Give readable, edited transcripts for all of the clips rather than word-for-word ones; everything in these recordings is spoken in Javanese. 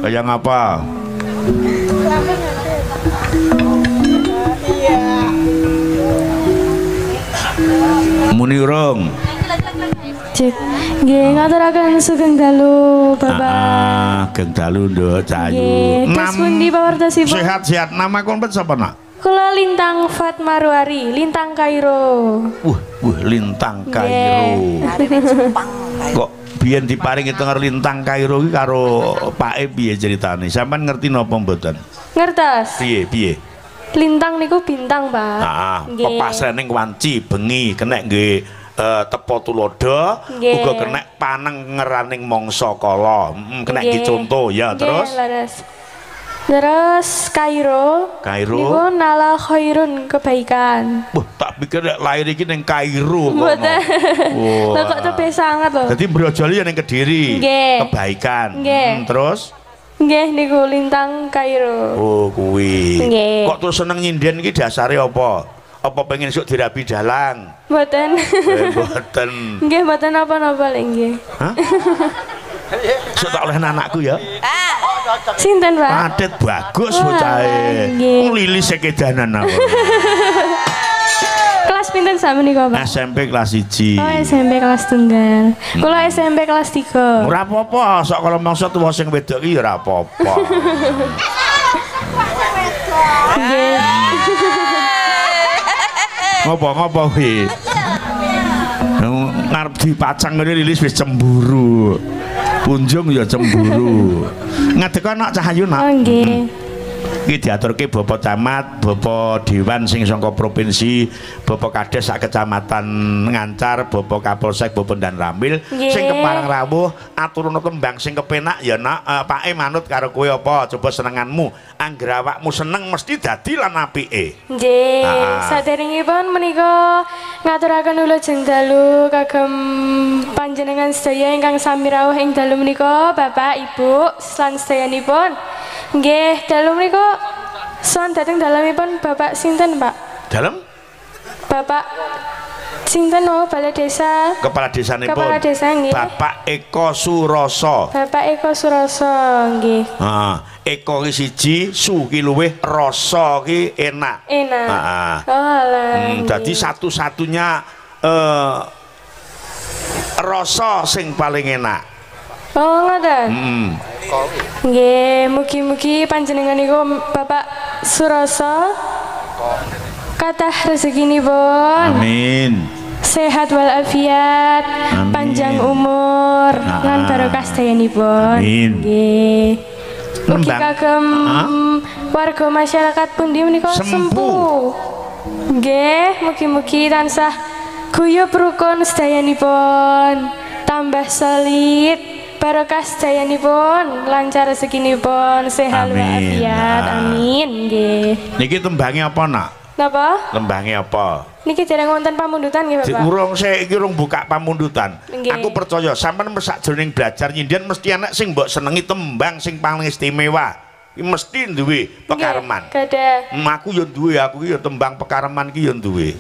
Kayak ngapa? Iya. Muni urung. Cek. Nggih, ngaturaken sugeng dalu, Bapak. Geng dalu nduk Cahayu. Nggih, terus pundi pawartosipun? Sehat-sehat. Nama kon sapa, Nak? Kula Lintang Fatmarwari, Lintang Kairo. Lintang Kairo. Kok biyen diparingi tenger Lintang Kairo iki karo Pak E piye ceritane? Sampeyan ngerti napa mboten? Ngertos? Piye? Lintang niku bintang, Pak. Pepasrening wanci bengi kenek nggih tepo tulodo uga kenek paneng ngeraning mangsa kala. Kenek iki conto ya terus. Terus Kairo niku nala khairun kebaikan. Wah, tak pikir lahir iki ning Kairo kok. Mboten. Lah kok tebih sangat lho. Dadi brojoli ning Kediri. Kebaikan. Terus nggih niku Lintang Kairo. Oh, kuwi. Kok terus seneng nyinden iki dasare apa? Apa pengen esuk dirabi dalang? Mboten. Mboten. Nggih mboten napa-napa lek nggih. Hah? Sok tak oleh anakku ya. Sinten, Pak? Adet bagus bocahe. Lilis sekedanan aku. Kelas pinten samenika, Pak? SMP kelas 1. Oh, SMP kelas tunggal. Kula SMP kelas 3. Ora apa-apa, sok kalau mangsa tuwa sing wedok iki ya ora apa-apa. Nggih. Ngopo kuwi? Ngarep dipacang ngene Lilis wis cemburu. Punjung ya cemburu. Ngadeg ana Cahayu, Nak. Oh, nggih. Iki diaturke Bapak Camat, Bapak Dewan sing saka provinsi, Bapak Kades sak kecamatan Ngancar, Bapak Kapolsek, Bapak Dan Ramil sing keparang rawuh aturana tembang sing kepenak ya Nak. Pak E manut karo kowe apa? Coba senenganmu. Angger awakmu seneng mesti dadi lan apike. Nggih. Saderengipun menika ngaturaken wilujeng dalu kagem panjenengan sedaya ingkang sami rawuh ing dalu menika, Bapak, Ibu, lan sedayanipun. Nggih, dalu menika sowan dhateng dalemipun Bapak sinten, Pak? Dalem? Bapak sinten mau Balai Desa? Kepala Desanipun. Kepala Desa nggih. Bapak Eko Suroso. Bapak Eko Suroso nggih. Eko ki siji, su ki luwih, rasa ki enak. Enak. Oh lah. Dadi satu-satunya rasa sing paling enak. Oh ngoten. Nggih, mugi-mugi panjenengan niku Bapak Suroso kathah rezekinipun. Amin. Sehat walafiat, panjang umur, lan barokah sedayanipun. Amin. Nggih. Mugi kagem warga masyarakat pundi menika sempuh. Nggih, mugi-mugi tansah guyub rukun sedayanipun, tambah solid. Barokah sedayanipun, lancar rezekinipun, sehat walafiat. Amin. Nggih. Niki tembange apa, Nak? Napa? Tembange apa? Niki dereng wonten pamundutan nggih, Bapak. Urung iki urung buka pamundutan. Nggih. Aku percaya sampean sakjroning belajar nyinden mesti ana sing mbok senengi tembang sing paling istimewa. Iki mesti duwe pekareman. Gadah. Aku ya duwe, aku iki ya tembang pekareman iki ya duwe.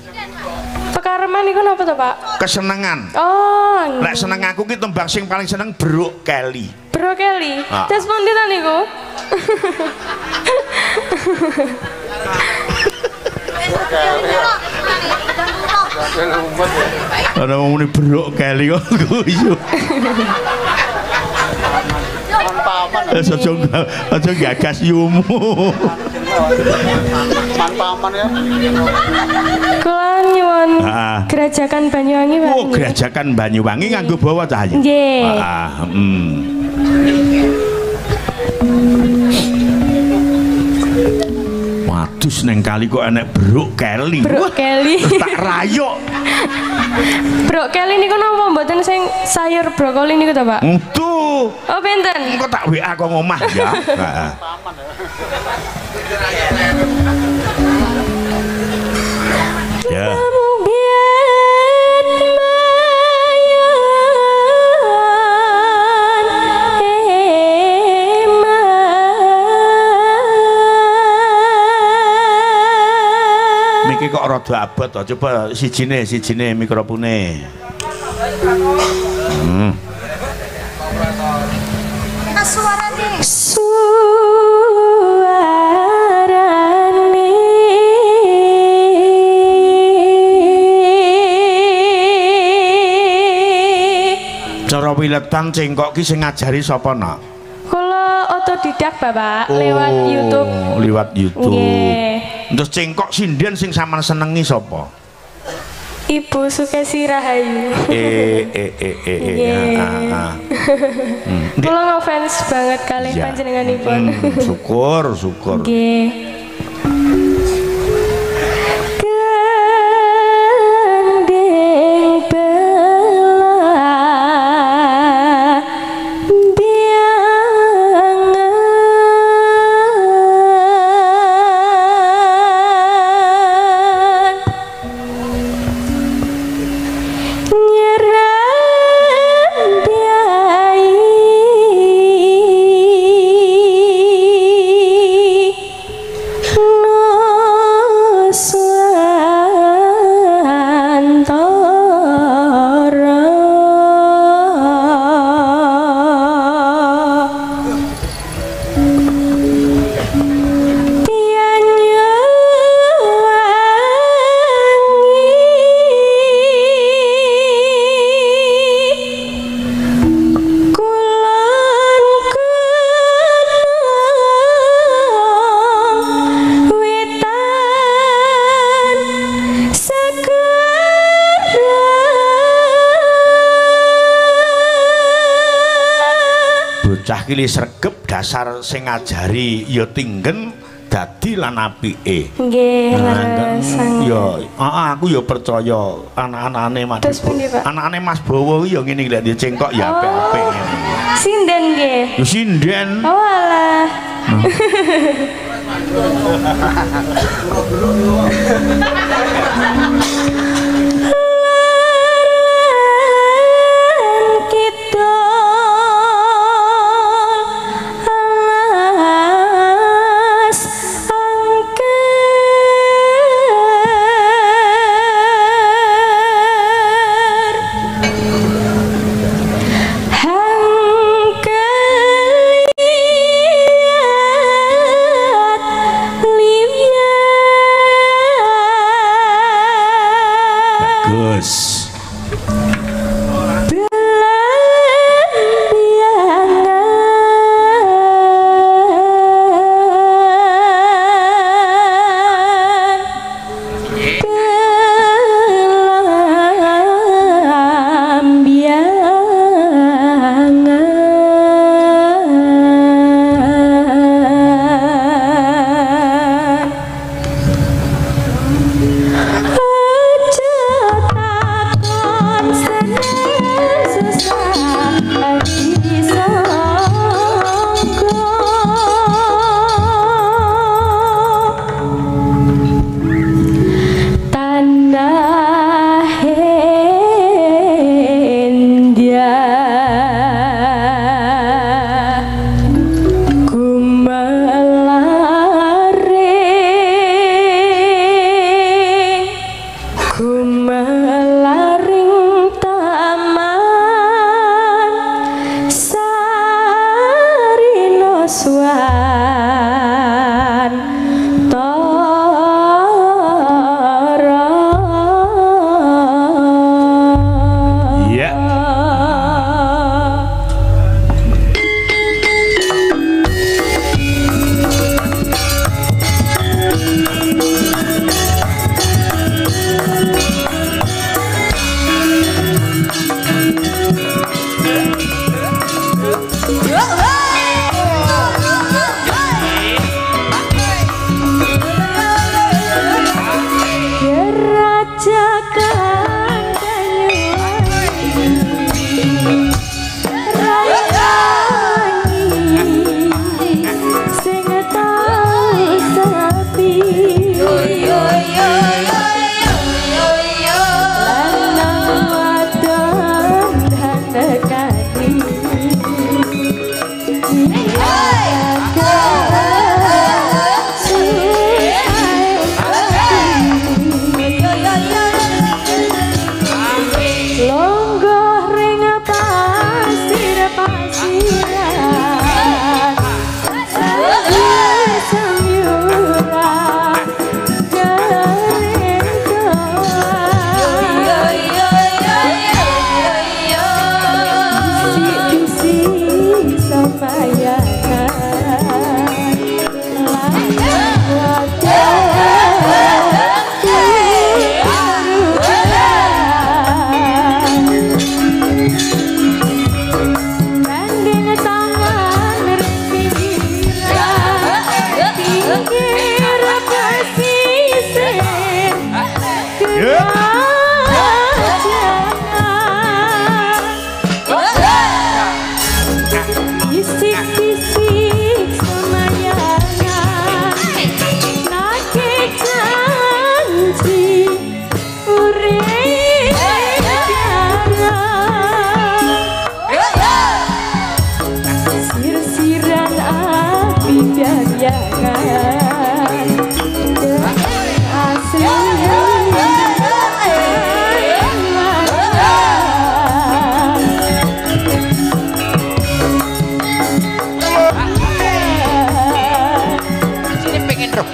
Pekareman niku napa to, Pak? Kesenengan. Oh. Lek seneng aku ki tembang sing paling seneng Bruk Kelly. Bro Kelly. Terus pundi ta niku? Ana muni Bruk Kelly kok guyu. Aja gagas yumu. Paman ya. Kula nyuwun Gerajakan Banyuwangi, Pak. Oh, Gerajakan Banyuwangi nganggo bawa Cahayu. Nggih. Waduh, neng kali kok enek Bruk Kelly. Bruk Kelly. Tak rayok. Bruk Kelly niku napa mboten sing sayur brokoli niku to, Pak? Tuh. Oh, benten. Engko tak WA kok ngomah ya. Heeh. Ya. Miki kok rada abot to. Coba sijine mikrofone. Asu Cara wiletan cengkok ki sing ngajari sapa nak? Kula otodidak Bapak lewat YouTube. Lewat YouTube. Nggih. Terus cengkok sinden sing sampean senengi sapa? Ibu Sukesi Rahayu. Kula ngefans banget kali panjenenganipun. Syukur. Nggih. Kili sregep dasar sing ngajari ya tinggen dadi lan apike. Nggih, leres. Ya, aku ya percaya anak-anakane Mas. Anak-anake Mas Bowo ya ngene iki lek cengkok ya apik-apik ngene. Sinden nggih. Ya sinden. Oh alah.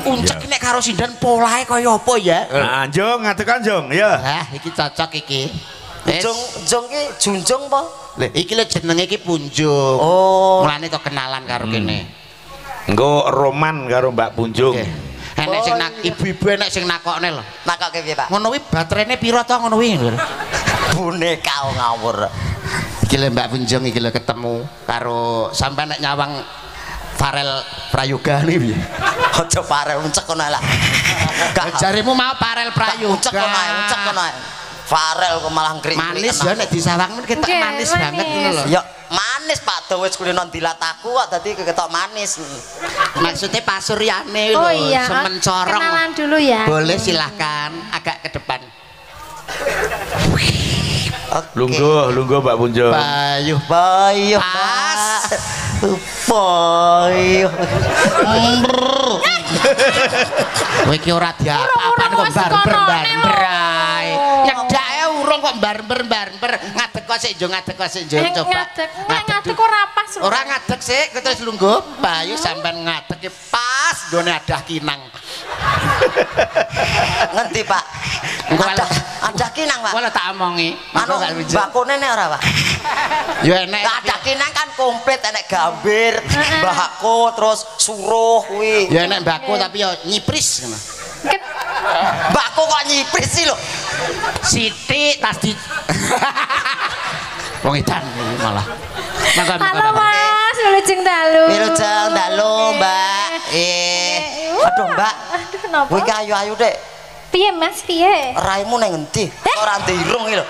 Uncek nek karo sindan polahe kaya apa ya? Nah, Jung, ngatekan Jung, ya. Lah, iki cocok iki. Jung ki junjung apa? Lha, iki lho jenenge iki Punjung. Oh. Mulane kok kenalan karo kene. Engko roman karo Mbak Punjung. Enek sing nak ibu-ibu enek sing nakokne lho. Nakoke piye, Pak? Ngono kuwi baterene pira to ngono kuwi? Boneka ngawur. Iki lho Mbak Punjung iki lho ketemu karo sampean nek nyawang Farel Prayoga nih piye? Aja Farel uncek kono lah. Jarimu mau Farel Prayoga. Uncek kono ae. Farel kok malah ngrik. Manis ya nek disawang men ketok manis banget ngono lho. Ya manis Pak Do wis kulino dilat aku kok dadi ketok manis. Maksudnya Pak Suryane lho, Oh iya, semen corong. kenalan dulu ya. Boleh silahkan agak ke depan. Lungguh Mbak Punjung. Bayuh. Pas. Bayuh. Kowe iki ora diapa-apaan kok barber-barber ae. Nyedak ae urung kok barber-barber. Ngadeg kok sik, ngadeg kok sik, coba. Ngadeg ora pas. Ora ngadeg sik, terus lungguh. Bayu sampean ngadeg pas nggone adah kinang. Ngendi Pak? Ada kinang Pak. Wala tak omongi. Anu bakone nek ora Pak? Ya enek. Ada kinang kan komplit enek gambir, mbahku terus suruh kuwi. Ya enek mbakku tapi ya nyipris ngono. Mbakku kok nyipris sih lho. Siti tas di wong edan malah. Halo Mas, Wilujeng Dalu. Wilujeng Dalu, Mbak. Aduh, Mbak. Aduh, napa? Kowe ki ayu-ayu, Dek. Piye Mas, piye? Raimu nang endi? Ora ndirung iki lho.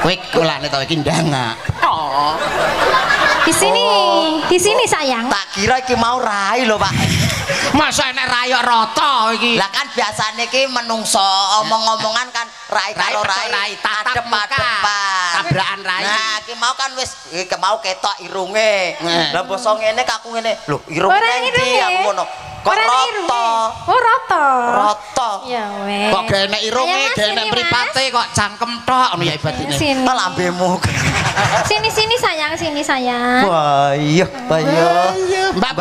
Kowe kulane to iki ndanga. Oh. Di sini sayang. Tak kira iki mau rai lho, Pak. Masa enek rayok rata iki. Lah kan biasane iki menungso omong-omongan kan rai karo rai tatap muka. Tabrakan rai. Nah, iki mau kan wis iki mau ketok irunge. Lah basa ngene kaku ngene. Lho, irunge endi aku ngono. Kok rata? Oh, rata. Rata. Ya wes. Kok gak enek irunge, gak enek mripate kok cangkem tok ngono ya ibatine. Sini. Lambemu. Sini sini sayang. Bayuh. Mbak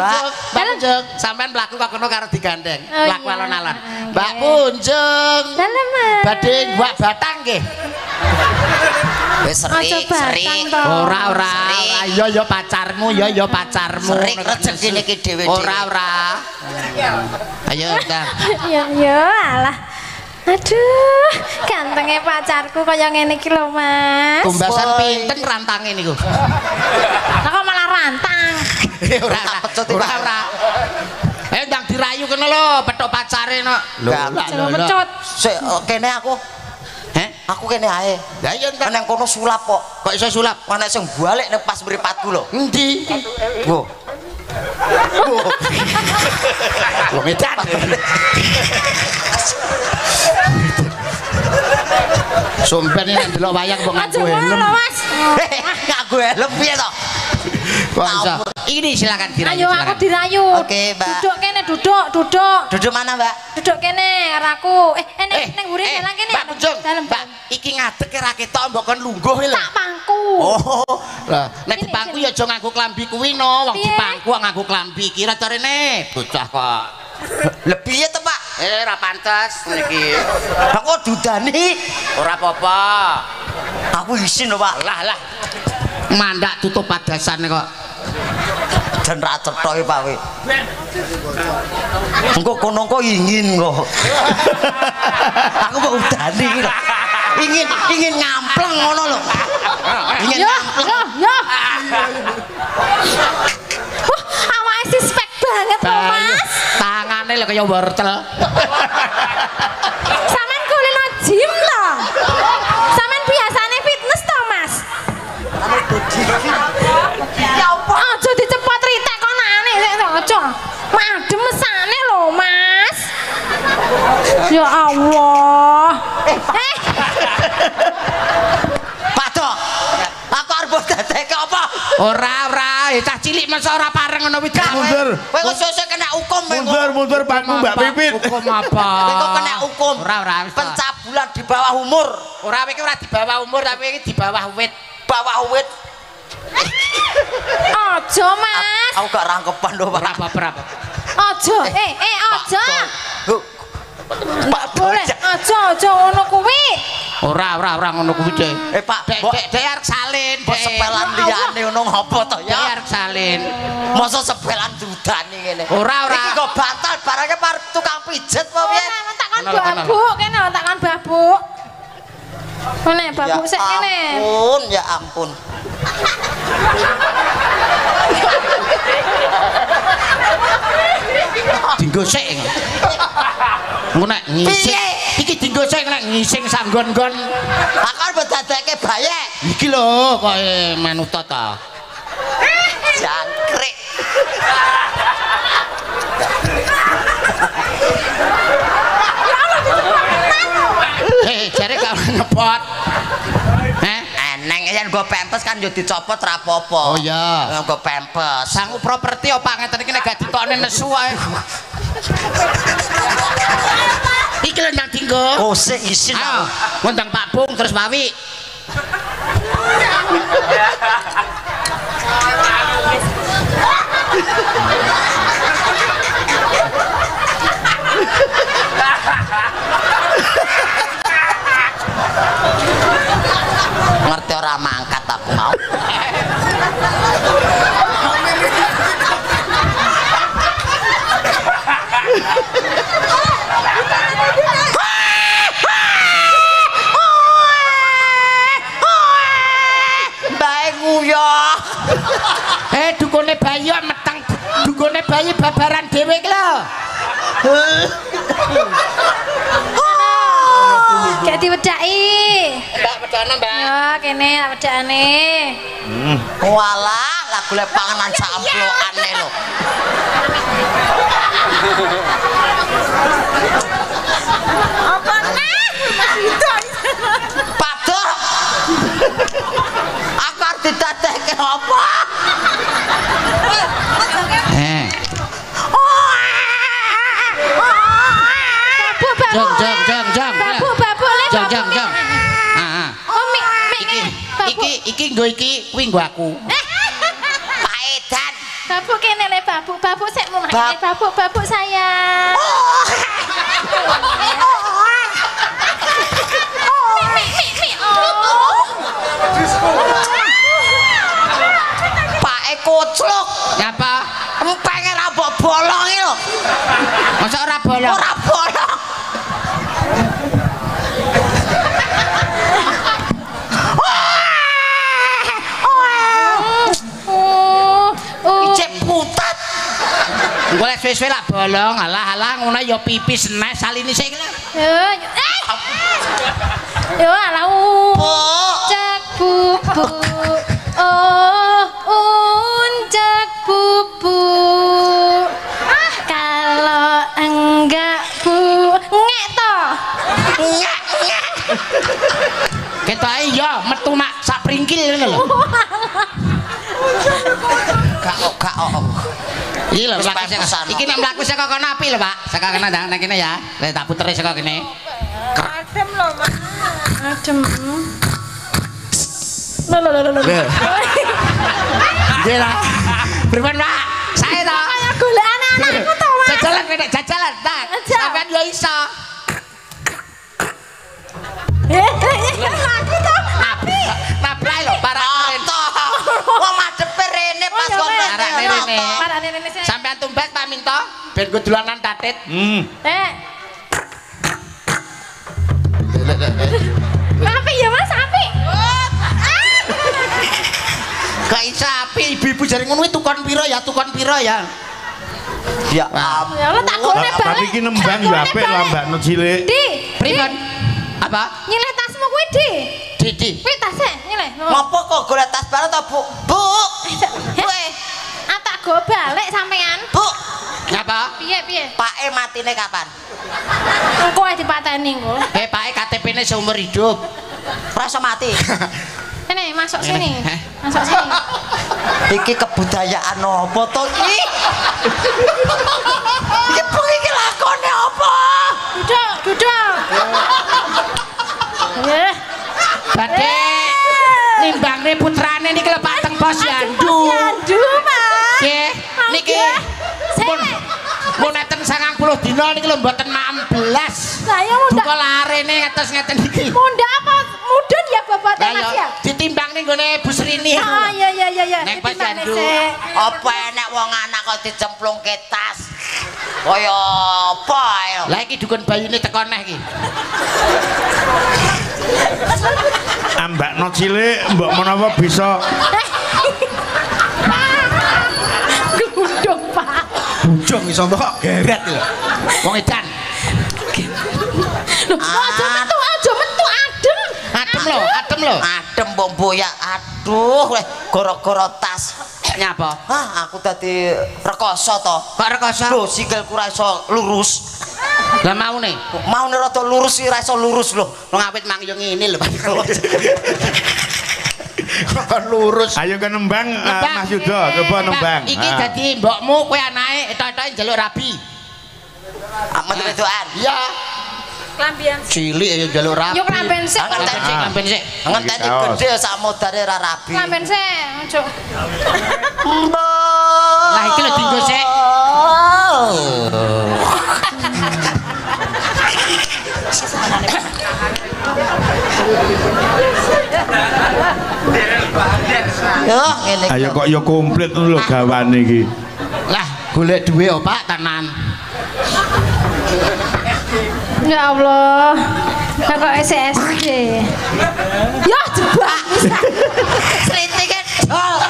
Punjung, sampean mlaku kok kono karo digandeng. Mlaku alon-alon. Mbak Punjung. Dalem Mas. Badhe mbak batang nggih. Wis sering. Ora. Ya pacarmu, ya pacarmu. Sering rezekine iki dhewe. Ora. Ayo ta. Ya alah. Aduh, gantengnya pacarku kaya ngene iki lho, Mas. Tumbasan pinten rantange niku? Lah kok malah rantang. Ora. Ndang dirayu kene lho, petuk pacare no. Jangan mecut. Sik kene aku. Aku kene ae. Lah iya entar nang kono sulap kok. Kok iso sulap? Ana sing balik nek pas mripatku lho. Endi? Wo. Wong edan. Sumpah nek ndelok wayang kok ngaku helm. Mas. Ngaku helm piye to? Kok iso? Ini silakan dirayu. Ayo aku dirayu. Oke, Mbak. Duduk kene, duduk. Duduk mana, Mbak? Duduk kene karo aku. Neng mburi jalan kene. Mbak Punjung, Dalem. Mbak, iki ngadeg ra ketok mbok kon lungguh lho. Tak pangku. Oh, lah nek Sini, dipangku sini. ya aja nganggo klambi kuwi no, wong Piye? dipangku nganggo klambi kira carane bocah kok. Lebih ya, Pak. Ra pantes niki. Aku dudani. Ora apa-apa. Aku isin lho, Pak. Lah. Mandak tutup padasane kok. Dan ra cethoke, Pak we. Engko kono kok ingin kok. Aku kok udani iki lho. Ingin ngampleng ngono lho. Ingin ngampleng. Yo. Awake sih spek banget lho, Mas. Tangane lho kaya wortel. Sampeyan kulino gym to? Sampeyan biasane fitness to, Mas? Ya apa? Aja dicepot ritek konane sik to, aja. Madem mesane lho, Mas. Ya Allah. Pak Dok. Aku arep dadek apa? Ora, cah cilik masa ora pareng ngono wit. Mundur. Kowe kok sesuk kena hukum Mundur Pakku Mbak Pipit. Hukum apa? Kowe kok kena hukum. Ora. Pencabulan di bawah umur. Ora iki ora di bawah umur tapi iki di bawah wit. Bawah wit. Aja, Mas. Aku gak rangkepan lho, Pak. Berapa? Aja. Aja. Pak Boleh. Aja ngono kuwi. Ora ngono kuwi, Dek. Pak, Dek arek salin, Kok sepelan liyane ngono ngopo to Dek ya? arek salin. Masa sepelan dudani ngene. Ora. Iki kok bantal barangnya par tukang pijet apa piye? Takon babuk kene, takon babuk. Ngene babuk sik kene. Ya ampun. Dinggosek. Ngono nek ngising. Iki dinggosek nek ngising sanggon-gon. Akon bedadekke bayek. Iki lho koyo manuta ta. Jangkrik. Jare gak ngepot. Eneng yen nggo pempes kan yo dicopot ra apa-apa. Oh iya. Nggo pempes. Sangu properti opo ngeten iki nek gak ditokne nesu ae. Iki lho nang dinggo. Oh, sik isin Ayo, ngundang Pak Bung terus Wawi. Ngerti ora mangkat aku mau. Bae nguyah. Dukune bayi meteng. Dukune bayi babaran dhewe iki lho. Gak diwedaki. Mbak wedana, Mbak. Ya kene tak wedakane. Walah, lagu le panganan samplokane lho. Apa nih? Padha. Aku arep ditatekke apa? Jang. Babuk le. Jang. Oh, mik. Iki nggo iki, kuwi nggo aku. Pak Edan. Babuk kene le babuk. Babuk sik mau main babuk sayang. Mik. Oh. Pak E kocluk. Nyapa? Empenge ra mbok bolong iki lho. Masa ora bolong? Ora bolong. Icek putat. Golek suwe-suwe lak bolong. Alah ngono ya pipis nes saline sik lho. Yo alau. Cek bubu. Oh, uncak bubu. Kalau enggak ngek to. Ngek. Ketoke ya metu nak sak pringkil ngono lho. Gak. Iki lho Wis mlaku pepesan. saka. Iki nek mlaku saka kono api lho, Pak. Saka kene nang kene ya. Lah tak puteri saka kene. Adem lho, Mas. Adem. Lho. Nggih lah. Pripun, Pak? Sae to. Kaya golek anak-anakku to, Mas. Jajalan kene, jajalan. Tak. Sampeyan yo iso. Lagi to. Nabrak lho para keren. Wong madepe rene pas kon Arane rene. Parane rene sik. Sampeyan tumbas Pak Minto ben go dolanan tatit. Api ya Mas, api. Gak iso api ibu-ibu jare ngono tukon pira ya, tukon pira ya. Ya ampun. Ya Allah tak gone balik. Tapi iki nembang yo apik lah Mbak cilik. Di. Pripun? Apa? Nyileh tasmu kuwi, Di. Didi. Kuwi tasnya nyileh. Ngopo kok golek tas barang to, Bu? Bu. Kowe. Tak go balik sampean. Bu. Ngapa? Piye? Pak E matine kapan? Engko ae dipateni engko. Pak KTP-ne seumur hidup. Rasa mati. Sini, masuk sini. Masuk sini. Iki kebudayaan apa to iki? Iki bengi iki lakone apa? Duduk. Ya. Badhe nimbangne putrane niki lho Pak Teng Bos Yandu. Yandu, Mas. Nggih, niki mun neten 90 dina niki lho mboten 16. Lah ya mundhak. Buka larene ngatos ngeten iki. Mundhak apa? Mudun ya bobotnya Mas ya? Ditimbang ning gone Bu Srini. Ah iya. Nek Mas Yandu. Apa enek wong anak kok dicemplungke tas? Kaya apa ya? Lah iki dukun bayine teko neh iki. Ambakno cilik mbok menawa bisa Gudung, Pak. Bujung iso kok geret lho. Wong edan. Loh, aja metu adem. Adem lho. Adem mbok boyak. Aduh, weh gara-gara tas. Nyapa? Aku dadi rekoso to. Kok rekoso? Lho, sikilku ra iso lurus. Lah maune. Maune rada lurus iki ra iso lurus lho. Wong awit mang yo ngene lho. Kok lurus. ayo ke nembang Mas Yudo coba nembang. Iki dadi mbokmu kowe anake etok-etoke njaluk rabi. Amat wedokan. Iya. Klambian. Cilik ya njaluk rabi. Yo klamben sik. Klamben sik. Ngenteni gede sak modare ra rabi. Klamben sik, ojo. Lah iki lho dienggo sik. Yo ngene. ayo kok ya komplit lho gawane iki. Lah golek duwe oh Pak tenan. Ya Allah. Kok SSD. Ya jebak. Sritike dol.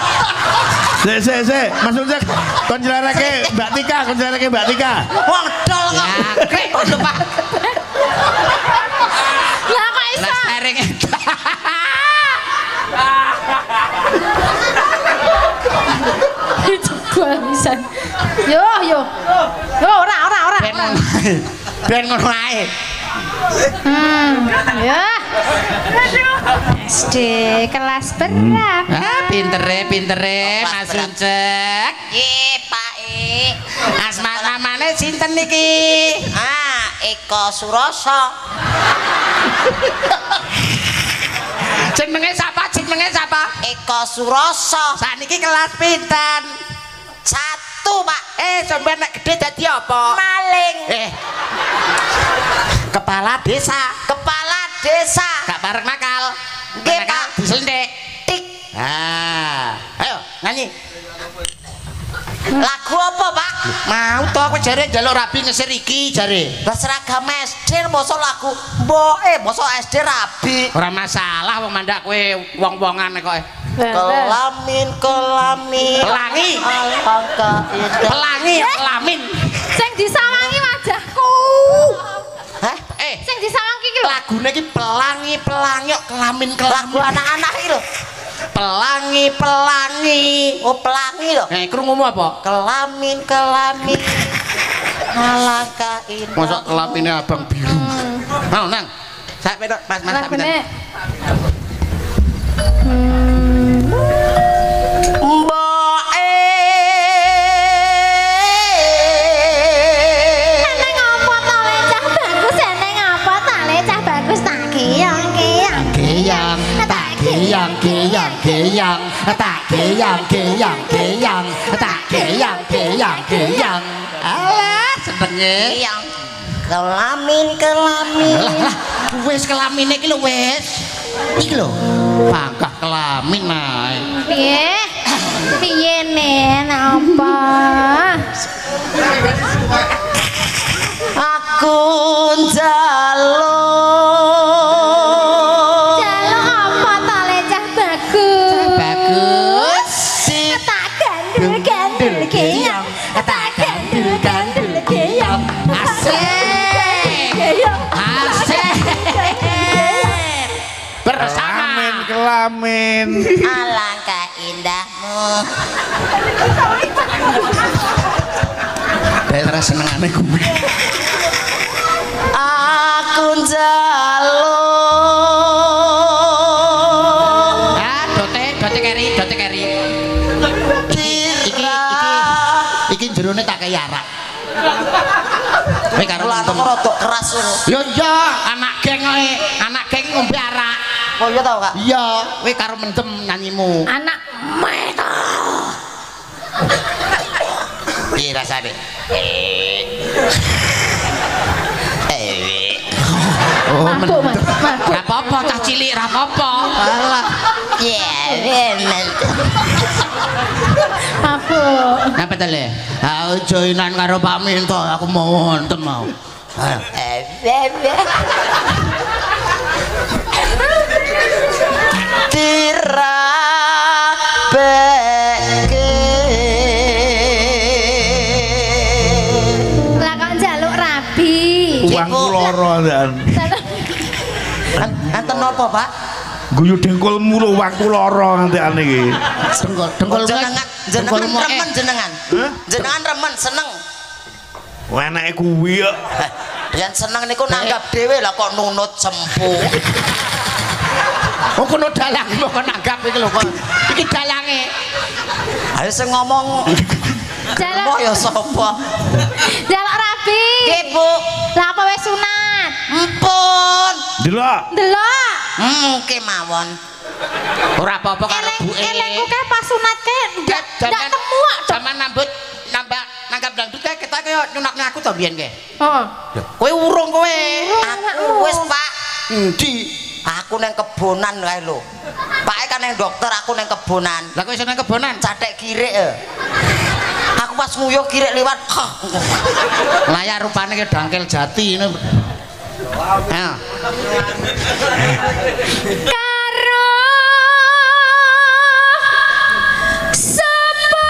Sik Mas Ucek kon jelarake Mbak Tika. Wong dol kok. Ya krek lho Pak. Lah kok iso? Lah sering. Jebak pisan. Yo. Yo ora. Ben ngono ae. Ya. SD kelas berapa? Pintere Mas Ucek. Pak E. Asma namane sinten niki? Eko Suroso. Jenenge sapa? Eko Suroso. Sakniki kelas pinten? 1, Pak. Sampeyan nek gedhe dadi apa? Maling. Kepala desa. Gak parek nakal. Nggih, Nakal Pak. diselentik. Tik. Ayo nyanyi. Lagu apa, Pak? Mau to aku jare njaluk rabi ngesir iki jare. Lah seragam SD mosok lagu mboke mosok SD rabi. Ora masalah wong mandak kowe wong-wongan kok. Kelamin. Pelangi. Alangkah indah. Pelangi kelamin. Sing disawangi wajahku. Hah? Sing disawangi iki lho. Lagune iki pelangi kok kelamin. Lagu anak-anak iki lho. Pelangi. Oh, pelangi lho. Krungumu apa? Kelamin. Alangkah indah. Mosok kelamine abang biru. Mau nang. Sak pedok Mas sak pedok. Lagune. Mboke. Neng apa to lecah bagus ya neng apa ta lecah bagus tak geyang. Alah senenge. Yang kelamin. Lah wis kelamine iki lho wis. Iki lho pangkah kelamin ae. Piye nen apa? Aku njaluk. Jaluk apa ta lecah bagus? Bagus. Tak gandul geyang. Tak gandul geyang. Asik. Bersama Kelamin. Alangkah indahmu. daerah senengane kuwi. Aku njaluk. Iki jerone tak kei arak. Kowe karo Kulatuk rada keras ngono. Yo iya, anak geng ngombe arak. Oh iya tau, Kak. Iya, kowe karo mendem nyanyimu. Anak metal. Piye rasane? Oh, Mabuk, Mas. Mabuk. Ra apa-apa, cah cilik ra apa-apa. Alah. Mabuk. Napa to le? Aku joinan karo Pak Minto, aku mau wonten mau. Dirabeke Lah kok njaluk rabi. Uangku loro dan enten napa, Pak? guyu dengkulmu lho uangku loro ngantekane iki. Dengkul Jenengan remen jenengan. Jenengan remen seneng. Enake kuwi kok. Yen seneng niku nanggap dhewe lah kok nunut sempu. Oh kono dalang kok nanggap iki lho kok. Iki dalange. Ayo sing ngomong Jaluk. mau ya sapa? Jaluk rabi. Nggih, Bu. Lah apa wis sunat? Empun. Delok. Delok. Kemawon. Ora apa-apa karo buke. Elengku kae pas sunat kae ndak temu kok. Zaman nanggap dangdut kae kita kaya nyunakne aku to biyen kae. Heeh. Kowe urung kowe. Aku wis, Pak. Endi? Aku neng kebonan kae lho. Pake kan neng dokter, aku neng kebonan. Lah kowe seneng kebonan? Cathek kirik e. Aku pas nguyuh kirik liwat. Layar rupane ke dangkel jati ngono. Ha. Karo sapa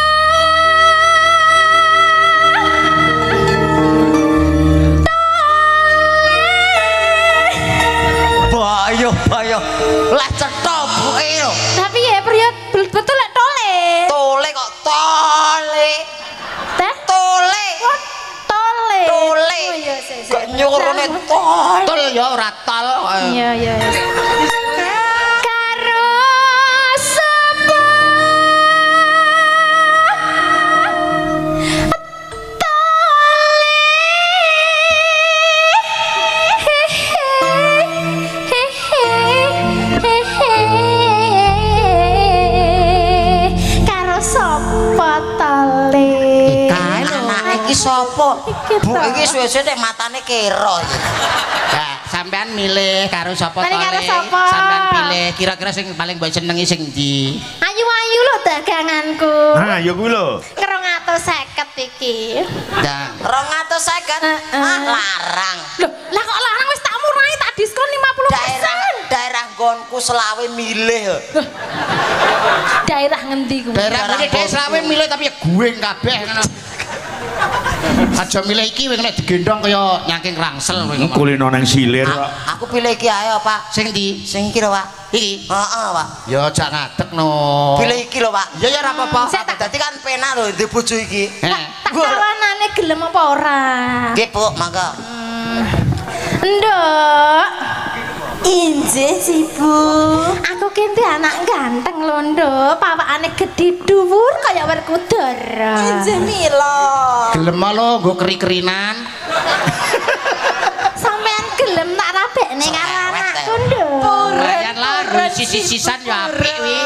Bayo. Lah cetha buke lho. tapi ya period betul lek tole. Tole kok tole. Teh? Tole. Tole. Tole. Oh iya, sik. Kok nyurune tole. Tol ya ora tol. Iya. Karo sapa karo sapa tole. Kae lho. Anak iki sapa? Bu iki suwe-suwe nek matane kero. Nah, sampean milih karo sapa Milih karo tole? sapa? Sampean pilih kira-kira sing paling mbok senengi sing ndi? Ayu-ayu lho daganganku. Nah, ya kuwi lho. 250 iki. Nah, 250. Larang. Loh, lah kok larang wis tak murahi tak diskon 50%. Daerah nggonku selawe milih. Daerah ngendi kuwi? daerah ngene dhek selawe milih tapi ya gueng kabeh ngono. Aja milih iki wing nek digendong kaya nyangking rangsel kowe. Kulino nang silir kok. Aku pilih iki ae, Pak. Sing ndi? Sing iki lho, Pak. Iki. Heeh, Pak. Ya aja ngadeg no. Pilih iki lho, Pak. Ya ora apa-apa. Dadi kan penak lho di bojo iki. Eh. Tak kawanane gelem apa ora? Nggih, Bu, mangga. Nduk. Injih si Bu. Aku kente anak ganteng lho, Nduk. Pawakane gedhe dhuwur kaya Werkudara. Injih mila. Gelem lo nggo keri-kerinan. Sampean gelem tak rabekne karo anakku, Nduk. Layan lah sisi-sisan ya apik wi.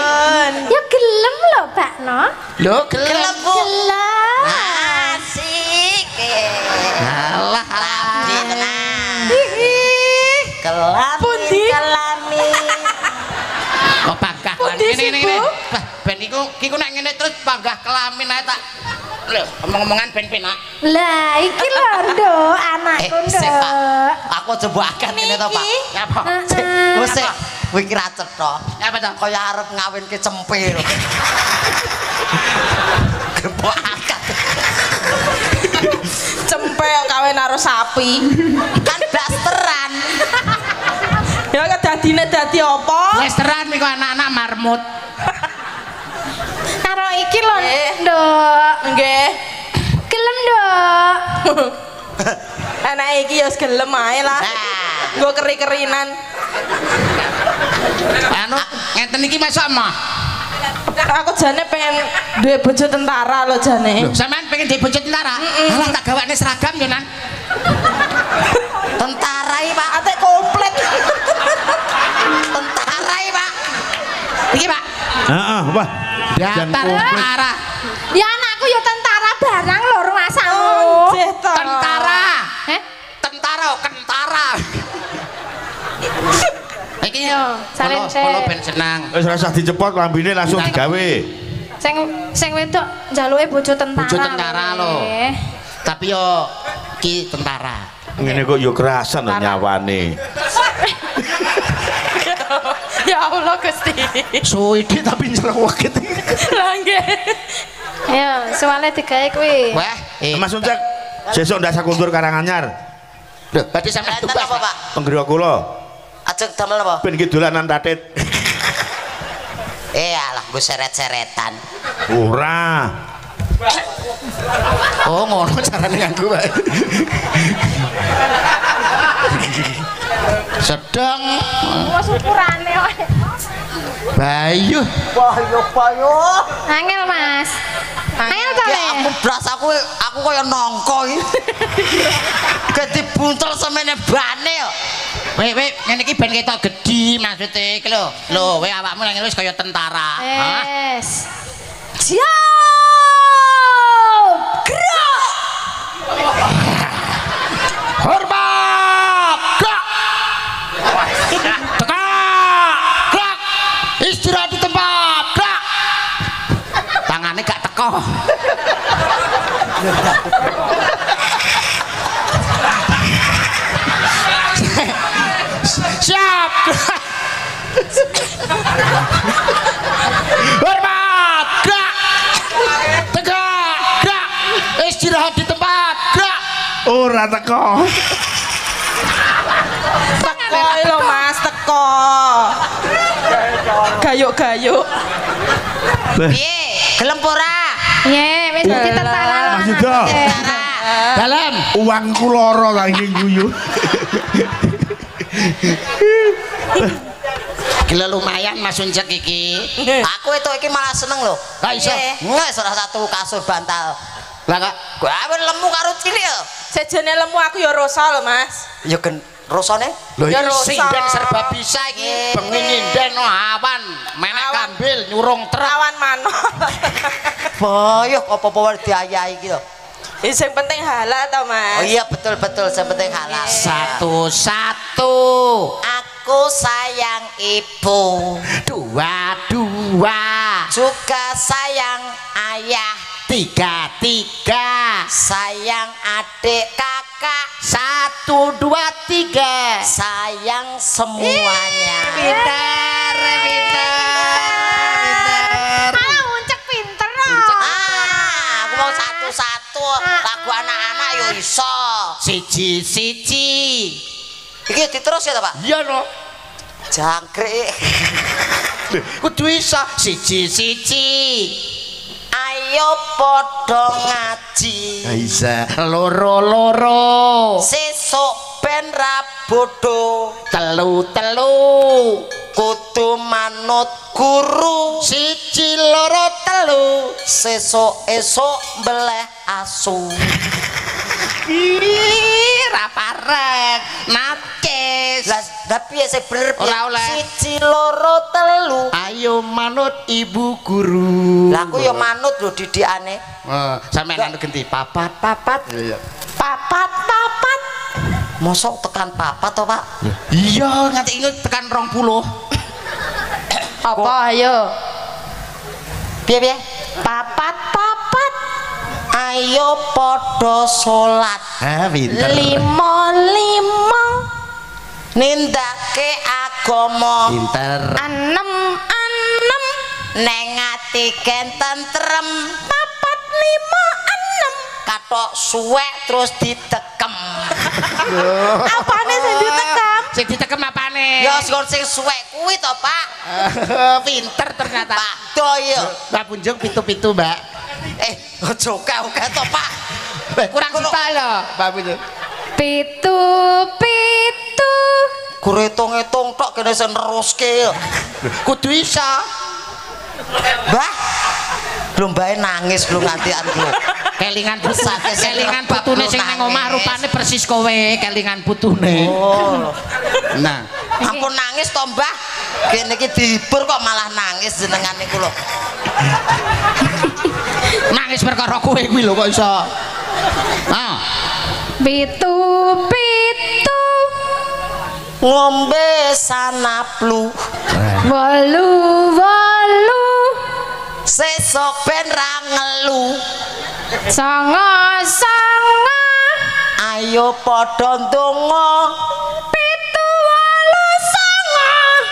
Ya gelem lho, Bakno. Lho gelem. Bu. Gelem. Asik. Alah. Rapi tenang. Kelami. Kok panggah lan ngene. Wah, ben iku nek ngene terus panggah kelamin ae tak. Lho, omong-omongan ben penak. Lah iki lho, Nduk, anakku, Sik, Pak. Nduk. Aku aja bakat ngene to, Pak. Ya apa? Wis sik, kowe iki ra cetha. Ya apa to? Kaya arep ngawinke cempe lho. Kebakat. Cempe kok kawin karo sapi. Kan dasteran. Ya dadine dadi apa? Lesteran iku anak-anak marmut. Karo iki lho, Nggih. Nduk. Nggih. Gelem, Nduk. Anak iki ya gelem ae lah. Nggo keri-kerinan. Anu ngenten iki masuk mah. Aku jane pengen duwe bojo tentara lho jane. Sampean pengen di bojo tentara? Alah tak gawane seragam yo Nan. Tentara iki Pak, ate komplit. Tentara iki Pak. Iki Pak. Heeh, apa? Tentara. Ya anakku ya tentara barang lho rumasamu. Nggih to. Tentara. Heh? Tentara, kentara. Iki Yo, salin sik. kalau ben senang. Wis ora usah dicepot lambine langsung digawe. Sing wedok njaluke bojo tentara. Bojo tentara lho. Nggih. Tapi yo ki tentara. Ngene kok yo kerasan lho nyawane. Ya Allah Gusti. Suwidi tapi nyerewet. Lah nggih. Ayo, soalnya digawe kuwi. Wah, Mas Uncak, sesuk ndak sakuntur Karanganyar. lho, berarti sampean Enten tugas. apa Pak? Penggriya kula. Ajeng damel apa? Ben iki dolanan tatit. Alah, mbok seret-seretan. Ora. Oh, ngono carane nganggo wae. Sedang Wes ukurane wae. Bayu. Angel Mas. Angel to Ya ampun blas aku kaya nongko iki. Ganti buntel semene bane yo. Weh, ngene iki ben ketok gedhi maksude iki lho. Lho, kowe awakmu nang wis kaya tentara. Hah? Yes. Siap. Gerak. Hormat! Gerak! Tegak! Gerak! Istirahat di tempat! Gerak! Tangannya gak teko. Siap! Hormat! Gerak! Tegak! Gerak! Istirahat di tempat! Gerak! Ora teko. Teko lho Mas, teko. Gayuk-gayuk. Piye? Gelem ora? Ye, wis dadi tentara. Mas Yuda. Dalam! Uangku loro kang iki guyu. Gila lumayan Mas Uncek iki. Aku itu iki malah seneng lho. Lah iso? Nggak salah satu kasur bantal. Lah kok Gua awen lemu karo cilik yo. Sejene lemu aku ya rosa lho, Mas. Ya gen rosane? lho Ya iki sing ben serba bisa iki. Bengi nyinden no awan, menek kambil nyurung truk. Awan manuk. Boyok apa-apa wae diayahi iki lho. Sing penting halal to, Mas. Oh iya betul-betul sing penting halal. Satu-satu. Aku sayang ibu. Dua-dua. Juga sayang ayah. Tiga-tiga. Sayang adik kakak. 1, 2, 3. Sayang semuanya. Pintar. Alah Uncek pinter loh. Aku mau satu-satu lagu anak-anak yo iso. Siji-siji. Iki diterus ya ta, Pak? Iya no. Jangkrik. Kudu iso. Siji-siji. Ayo padha ngaji. Bisa. Loro-loro. Sesuk ben ra bodho. Telu-telu. Kudu manut guru. 1, 2, 3. Sesuk-esuk mbeleh asu. Ih, ra parek. Nacis. Lah piye sing bener piye? Ora oleh. 1, 2, 3. Ayo manut ibu guru. Lah aku ya manut lho didikane. Sampeyan anu genti papat. Papat. Mosok tekan papat to, Pak? Iya, nganti inget tekan 20. Apa ayo? Piye? Papat. Ayo padha salat. Pinter. 5 nindake agama. Pinter. 6 neng ati tentrem. 4, 5, 6 katok suwek terus ditekem. Apane sing ditekem? Sing ditekem apane? Ya sing suwek kuwi to, Pak. Pinter ternyata. Pak do yo. Mbak Punjung pitu-pitu, Mbak. Ojo oke to, Pak. Kurang suta lho, Mbak Punjung. Pitu. Gur hitung-hitung tok kene sen neruske yo. Kudu iso. Mbah. Lombae nangis lho ngantian lho. Kelingan putune sing nang omah rupane persis kowe, kelingan putune. Oh. Nah, Ampun nangis to, Mbah. Kene iki dihibur kok malah nangis jenengan niku lho. nangis perkara kowe kuwi lho kok iso. Pitu Ngombe sanaplu. 8 Sesuk ben ra ngelu. 9 Ayo padha ndonga. 7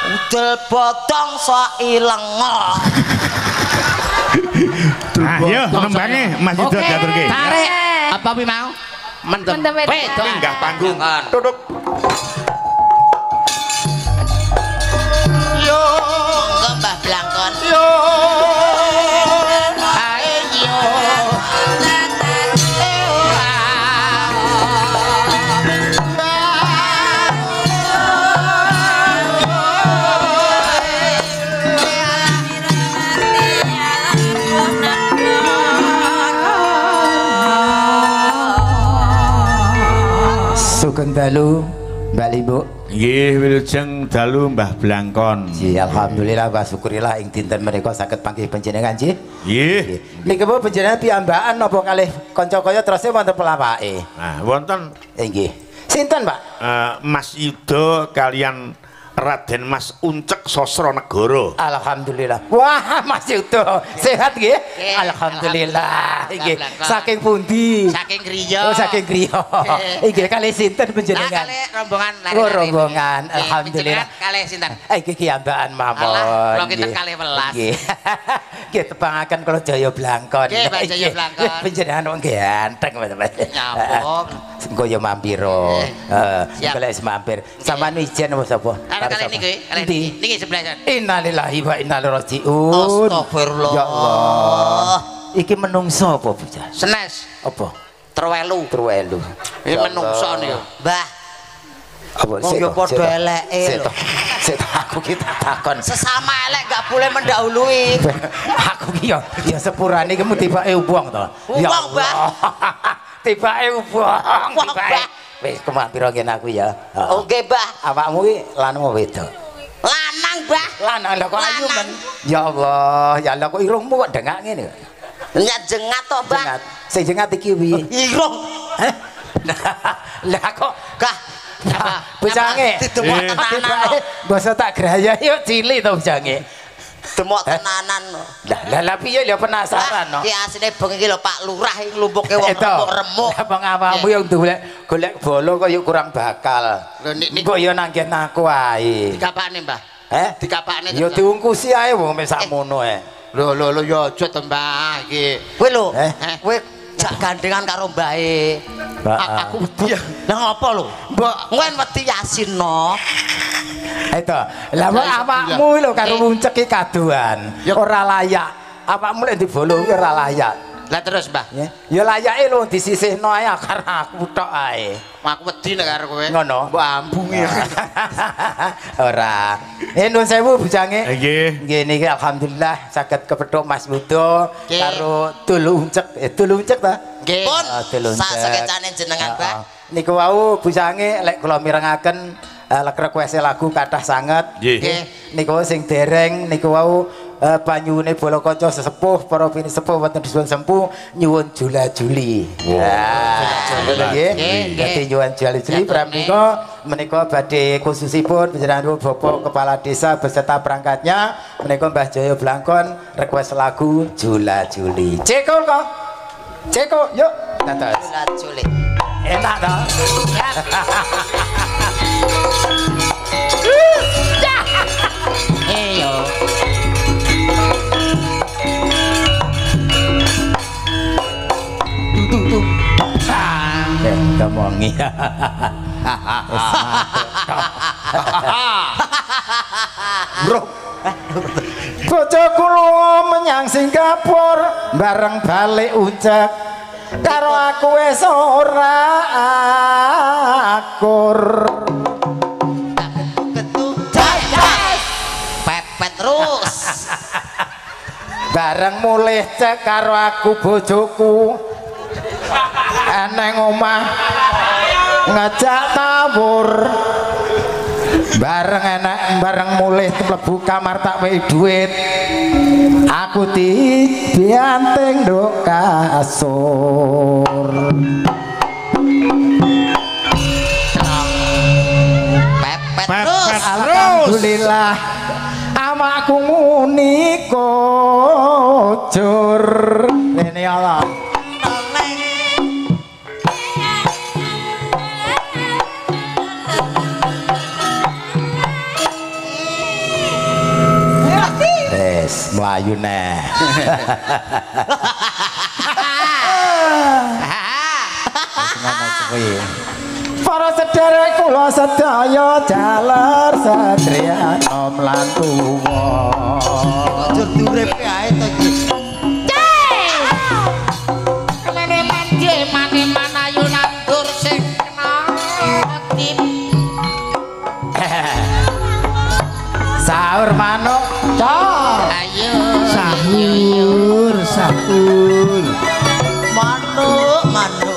Udel botong sok ilenga. Ayo nembange Mas Yuda diaturke. Tarik. Apa wi mau? Mendem. Minggah panggung. Duduk. Yo, monggo Mbah Blangkon. Yo. Ayo. Sugeng dalu Mbak Limbu. Nggih wilujeng dalu Mbah Blangkon. Nggih alhamdulillah wa syukurillah ing dinten menika saged panggih panjenengan nggih. Nggih. Niki bu panjenengan piyambakan napa kalih kanca kaya terus wonten pelawake. Nah, wonten Nggih. Sinten, Pak? Mas Yuda kalian Raden Mas Uncek Sosronegoro. Alhamdulillah. Wah, Mas Yuda, sehat nggih? Alhamdulillah. Nggih. Saking pundi? Saking griya. Oh, saking griya. Nggih kalih sinten panjenengan? Kalih rombongan Oh, rombongan. Alhamdulillah. Kalih sinten? Iki kiyambakan mawon. Alah, kula kinten kalih welas. Nggih. Nggih tepangaken kula Jaya Blangkon. Nggih, Pak Jaya Blangkon. Panjenengan wong ganteng, Mas. Nyambung. Engko ya mampiro. Siap. Golek mampir. Sampeyan ijen apa sapa? Kali niki sebelah sana. Innalillahi wa inna ilaihi raji'un. Astagfirullah. Ya Allah. Iki menungso apa bocah? Senes. Apa? Terwelu. Terwelu. Ini menungso nih. Mbah, Apa wong yo padha eleke lho. Sik aku ki tak takon. Sesama elek gak boleh mendahului. Aku ki ya sepurane iki mung tibake ubong to. Ya Ubong, Mbah. Allah. Tibake ubong. Ubong, tibake. Mbah. Wis kemampira ngene aku ya. Oke, Mbah. Awakmu ki lanang apa wedok? Lanang, Mbah. Lanang lho kok ayu Lanang. men. Ya Allah, ya Allah kok irungmu kok dengak ngene. Nyat jengat to, Mbah. Jengat. Sing jengat iki piye? Irung. Heh. Lah kok Kah, bojange didemok tenanan. lho. basa tak graya yo cilik to bojange. Demok tenanan. Lah piye lho penasaran no. Ki asine bengi iki lho Pak Lurah iki lumpuke wong remuk-remuk. Abang awakmu yang golek bolo kok yo kurang bakal. Lho niki Kok yo nanggen aku ae. dikapakne, Mbah. Dikapakne. Yo diungkusi ae wong mek sakmono ae. Lho yo aja to, Mbah iki. Kowe lho, Eh? kowe jak gandengan karo mbae. Aku wedi. Lah ngopo lho? Mbok ngoen wedi Yasin no. Itu. Lah kok awakmu lho karo muncek iki kadoan. Ora layak. Awakmu lek dibolo iki ora layak. Lah terus, Mbah. Ya layake lho disisihno ae karena aku tok ae. Aku wedi nek karo kowe. Ngono. Mbok ambungi. Ora. Nuwun sewu bojange. Nggih. Nggih niki alhamdulillah saged kepethuk Mas Yuda Nggih. karo Dulu Uncek. Dulu Uncek ta? Nggih. Pun Dulu Uncek. sak sekecane jenengan, Mbah. Niku wau bojange lek kula mirengaken lek request lagu kathah sanget. Nggih. Niku sing dereng niku wau banyune bola kanca sesepuh para pini sepuh wonten disuwun sempu nyuwun jula-juli. Nggih. Dadi nyuwun jula-juli pramila menika badhe khususipun panjenengan Bapak Kepala Desa beserta perangkatnya menika Mbah Jaya Blangkon request lagu jula-juli. Cekul kok. Cekul yuk. Dados. Jula-juli. Enak toh? Yo. Ngomongi. Bro. Bocah kula menyang Singapura bareng balik Uncek karo aku wis ora akur. Ketu dadas. Pepet terus. bareng mulih cek karo aku bojoku eneng omah ngejak tawur bareng mulih mlebu kamar tak wei duit aku dibanting nduk kasur pepet Pepet. alhamdulillah awakku muni kocur ini Allah melayu neh para sedherek kula sedaya jaler satriya nom lan tuwa jur diurepe ae to iki kelene manje mane ayu nandur sing kena aktif sahur manuk cok ayo sahur manuk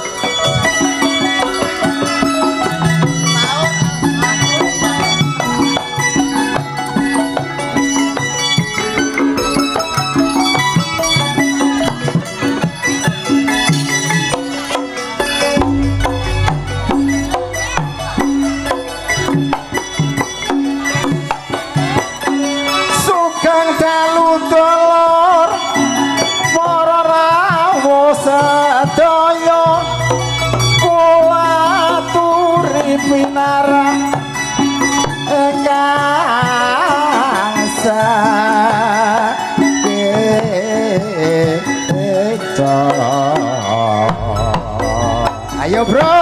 ayo bro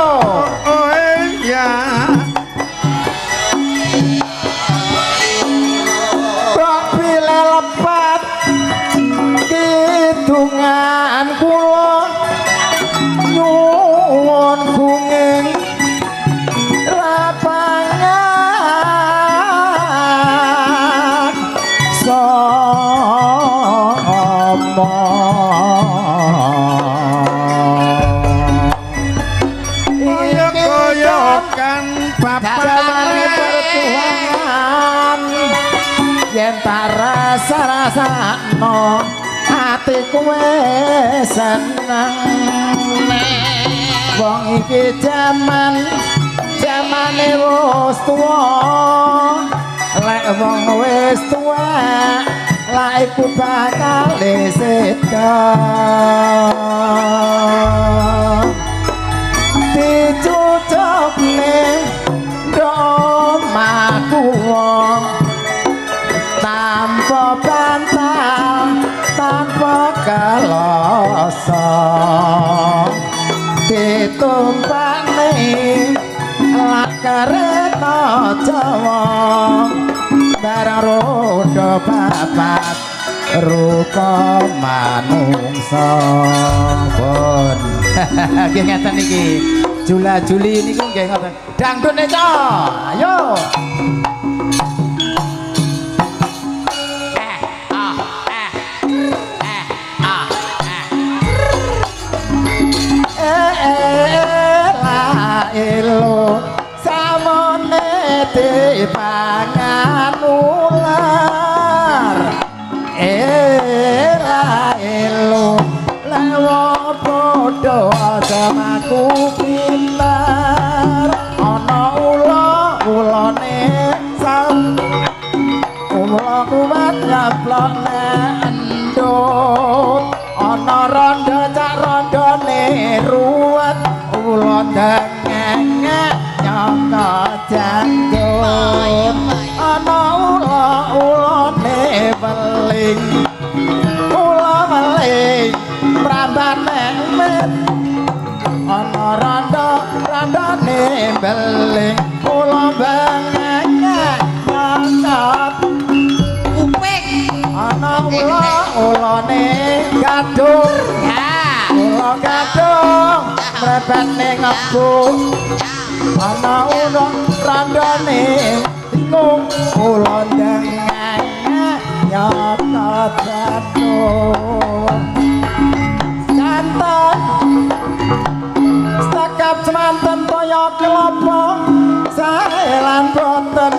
oh iya kok pilih lepat kidungan kula nyuwun bunging lapangan yen tak rasa-rasakno atiku wis seneng wong iki jamane wis tuwa lek wong wis tuwa lek iku bakal sedo dicucukne domaku wong tanpa bantal tanpa kaloso ditumpakne lak kereta Jawa barang roda papat rupa manungsa pun nggih ngeten iki jula-juli niku nggih ngoten dangdut Neco ayo elo samone dipangan ular elo lewo padha jamaku pilar ana ulane sam ula kuat nyaplone endut ana rondo cak rondone ruwet ula dengenge nyangka janggut ana ulane weling ula weling prambane met ana rondone weling ula dengenge nyangka kuping ana ulane gadung ula gadung mrepet ning ngebuk ana randane bingung ula ndengenge nyakatno santen stakap semanten toya kelapa saelan boten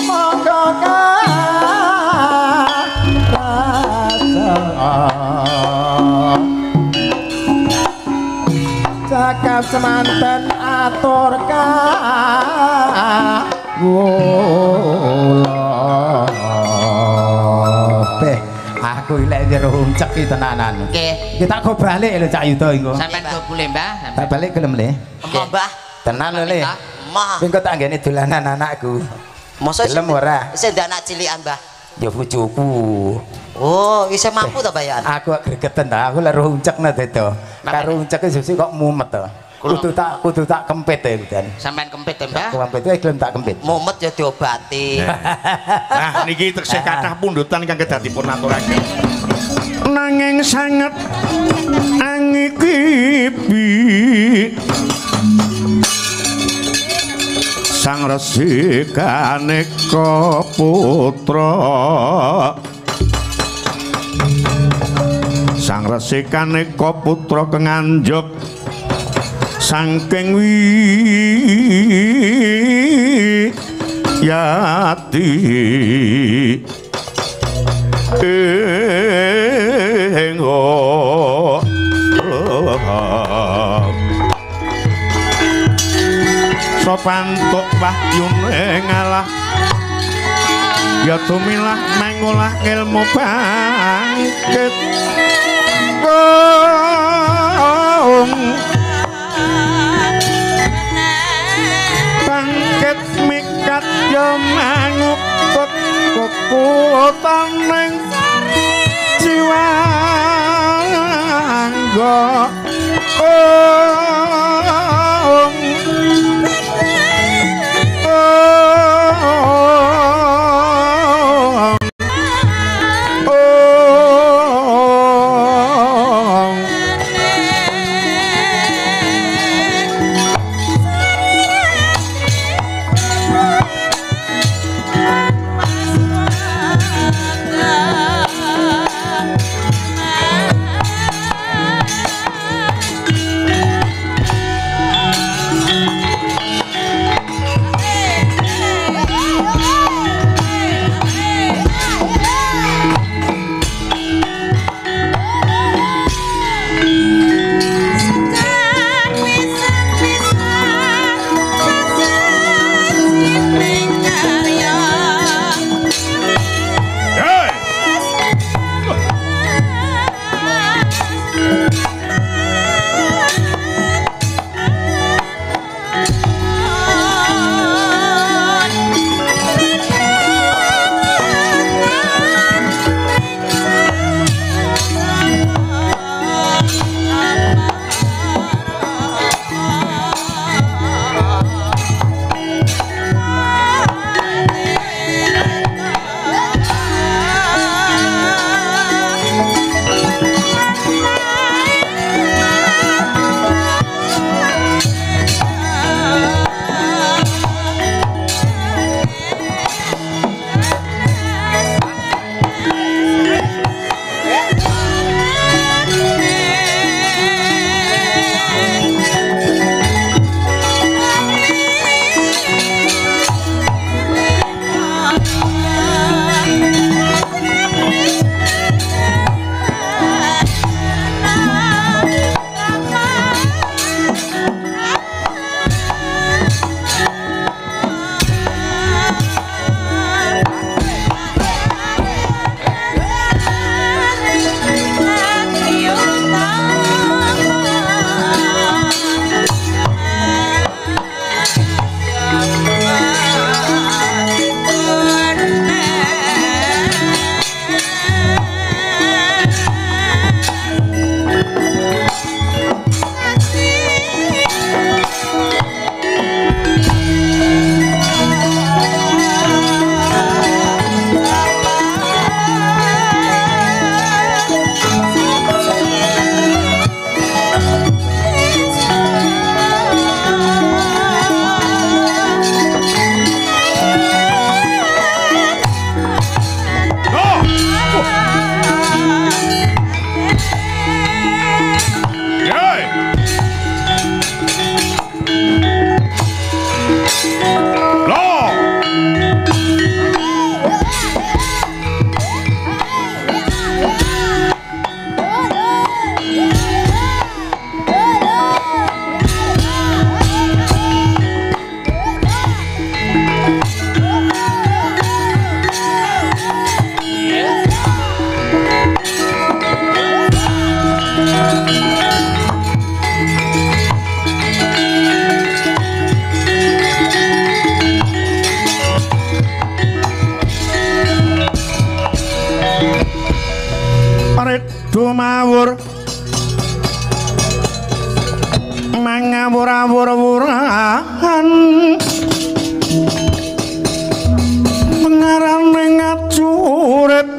monggo cakap semanten atur kawula beh aku lek jero uncek iki tenanan nggih kita kok balik lho Cak Yuda engko sampean go bule Mbah tak balik gelem le Mbah tenan lho le mah engko tak nggene dolanan anakku masa gelem ora sing anak cilikan Mbah ya bojoku oh isih mampu ta bayan aku gregeten ta aku lek roh uncekna dedo karo uncek sesuk kok mumet to kudu tak kempit ya udan sampean kempit ya Mbah kempit wae gelem tak kempit mumet ya diobati nah niki teksih kathah pundutan ingkang kedah dipun aturaken nanging sanget angikipi sang resi kaneka putra sang resi kaneka putra kenganjuk saking yati sopantuk wahyune ngalah ya tumilah mengolah ilmu bangkit bangkit mikat ya mangukut kekuatan ning jiwa anggo mangawur-awur-wuran pengarane ngacurit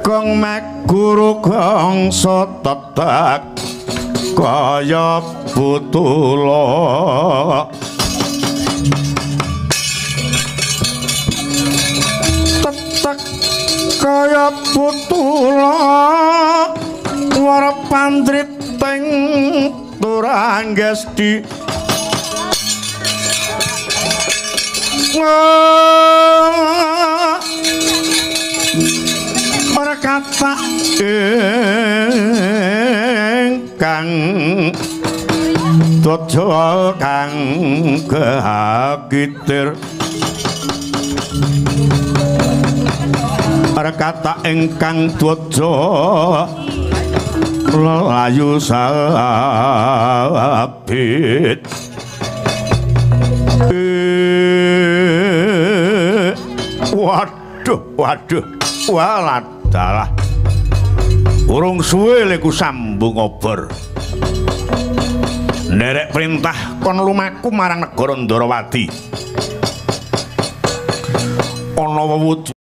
gong meguru gong sotetek kaya butula tetek kaya butula warep pandrit teng Turanggesdi ora kata ingkang dojo kang kehakitir ora kata ingkang dojo layu sabit waduh waladalah urung suwe leku sambung obor nderek perintah kon lumaku marang negara Ndarawati ana wewujud